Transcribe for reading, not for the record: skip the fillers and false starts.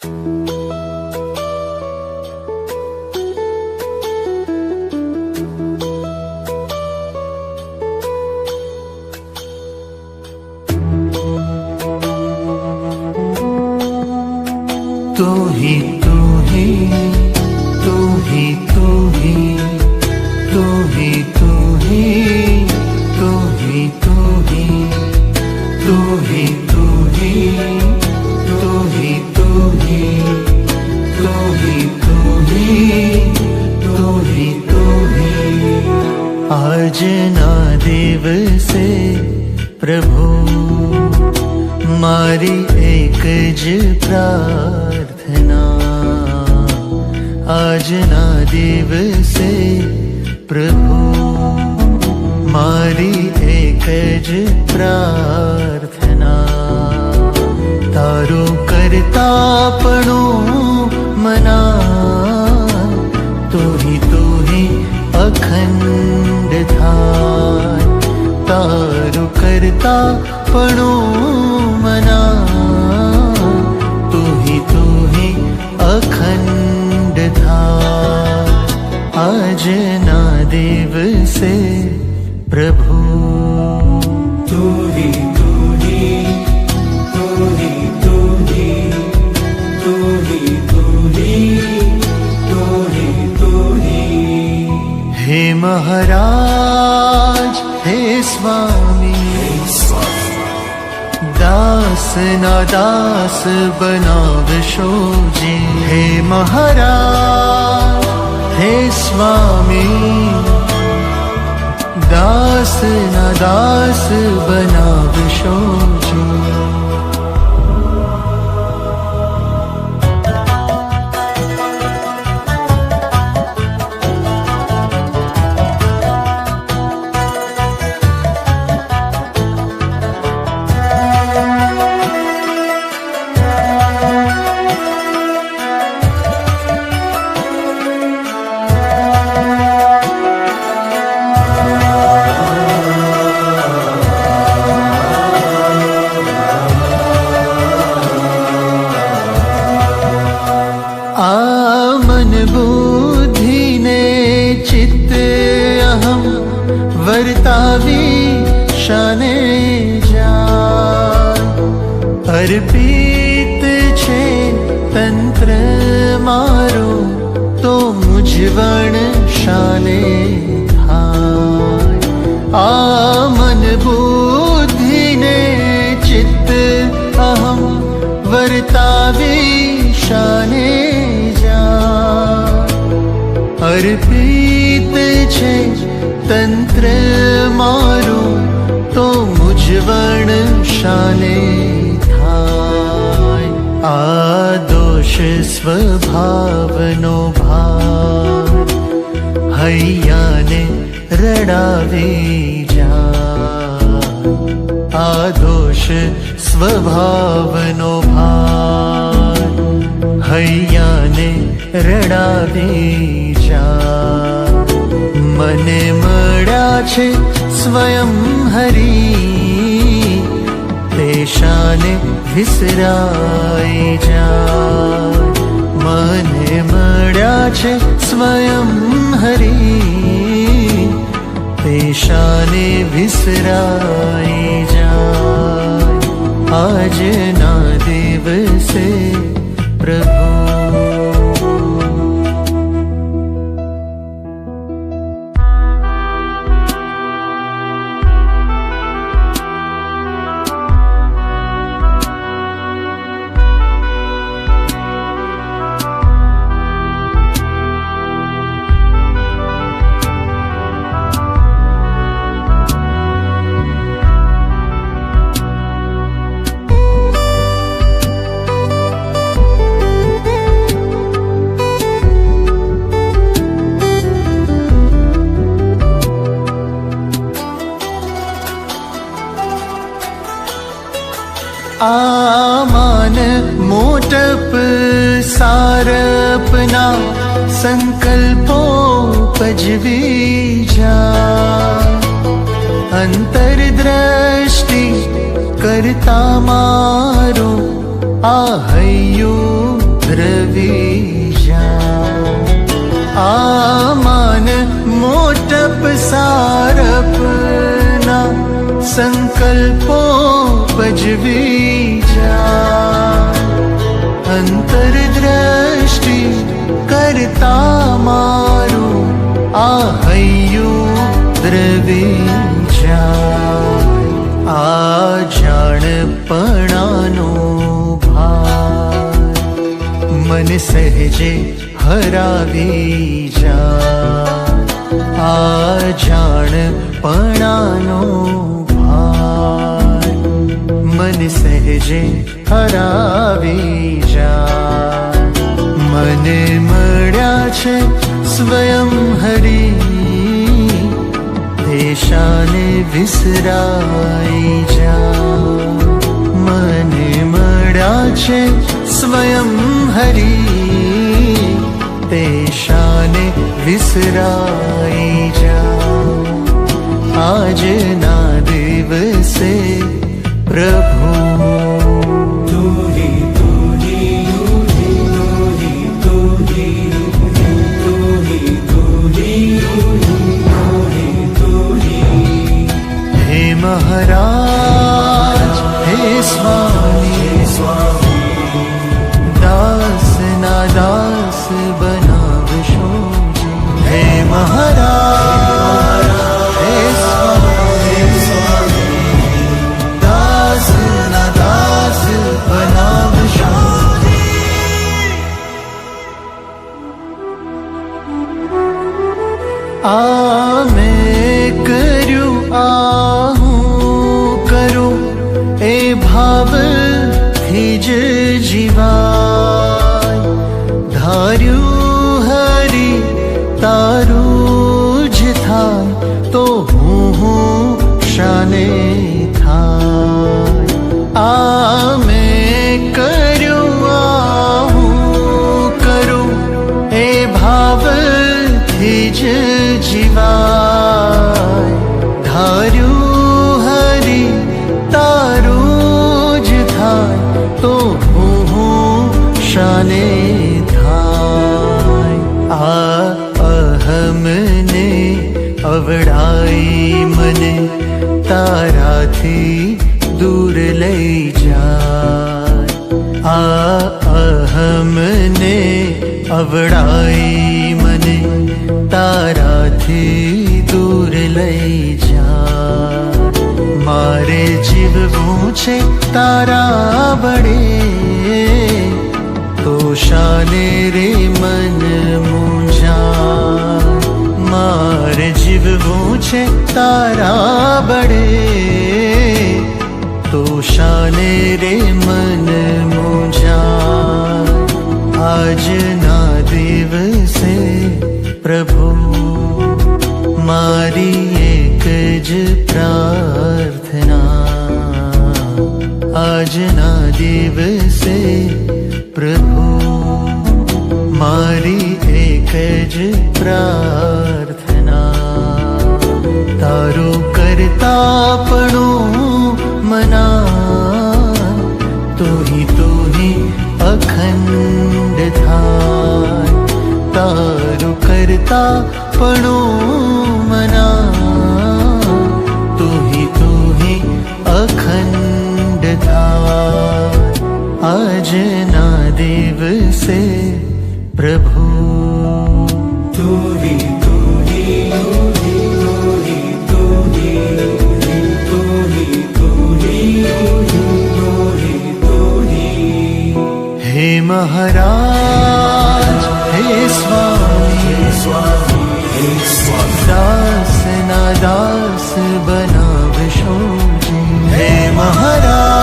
तू ही तू ही तू ही तू ही तू ही तू ही तू ही तू ही तू ही तू ही तू ही तू ही तू ही तू ही तू ही तू ही। आज ना दिवसे प्रभु मारी एक ज प्रार्थना, आज ना दिवसे प्रभु मारी एक ज प्रार्थना। तारो करतापणो मना, तू ही अखंड थाय। तारो करतापणो मना, तू ही अखंड थाय। आज ना दिवसे प्रभु तू ही तू ही तू ही तू ही तू ही तू ही तू ही तू ही। हे महाराज हे स्वामी, दास ना दास बनावशो जी। हे महाराज हे स्वामी, दास ना दास बनावशो जी। मन बुद्धि ने चित्त अहम वर्तावी शाने जा। अर्पित छे तंत्र मारो तो मुझवण शाने थाय। आ मन बुद्धि ने चित्त अहम वर्तावी शाने जा। अर्पित छे तंत्र मारो तो मुझवण शाने थाय। आदोष स्वभावनो भार हैयाने रडावे जा। आदोष स्वभावनो भार हैयाने रडावे जा। मने मळ्या छे स्वयं हरि, तेशाने विसराई जा। मने मळ्या छे स्वयं हरि, तेशाने विसराई जा। आज ना दिवसे प्रभु आमान मोटप सारपना संकल्पो पजवी जा। अंतरदृष्टि करता मारो आहयो ધ્રવી જા આ માન મોટપ સારપના સંકલ્પો પજવી જા અંતરદ્રષ્ટિ કરતા મારું આ હૈયું દ્રવી જાય આ જાણપણાનો ભાર મન સહેજે હરાવી જા આ જાણપણાનો ભાર મન સહેજે હરાવી જા મને મળ્યા છે સ્વયં હરી દેશાને વિસરાઈ જા મને મળ્યા છે સ્વયં હરી દેશાને વિસરાઈ જા આજના દિવસે પ્રભુ મહારાજ હે સ્વામી દાસ ના દાસ બનાવશો હે મહારાજ હે સ્વામી દાસ ના દાસ બનાવશો આ મેં કર્યું એ ભાવથી જ જીવાય ધાર્યું હરી તારું જ થાય તો હું શાને થાય આ મેં કર્યું હું કરું એ ભાવથી જ જીવાય ધાર્યું હરી તારું જ થાય તો હું શાને થાય આ અહમને અવડાઈ મને તારાથી દૂર લઈ જાય આ અહમને અવડાઈ મને તારાથી દૂર લઈ જાય મારે જીવવું છે તારા બળે તો શાને રે મન મૂંઝા મારે જીવવું છે તારા બળે તો શાને રે મન મૂંઝા આજના દિવસે પ્રભુ મારી એક જ પ્રાર્થના આજના દિવસે પ્રભુ મારી એક જ પ્રાર્થના તારું કરતાપણું મના તુહી અખંડ થાય તારું કરતાપણું મના તુહી અખંડ થાય આજના દિવસે પ્રભુ હે મહારાજ હે સ્વામી દાસ ના દાસ બનાવશો હે મહારાજ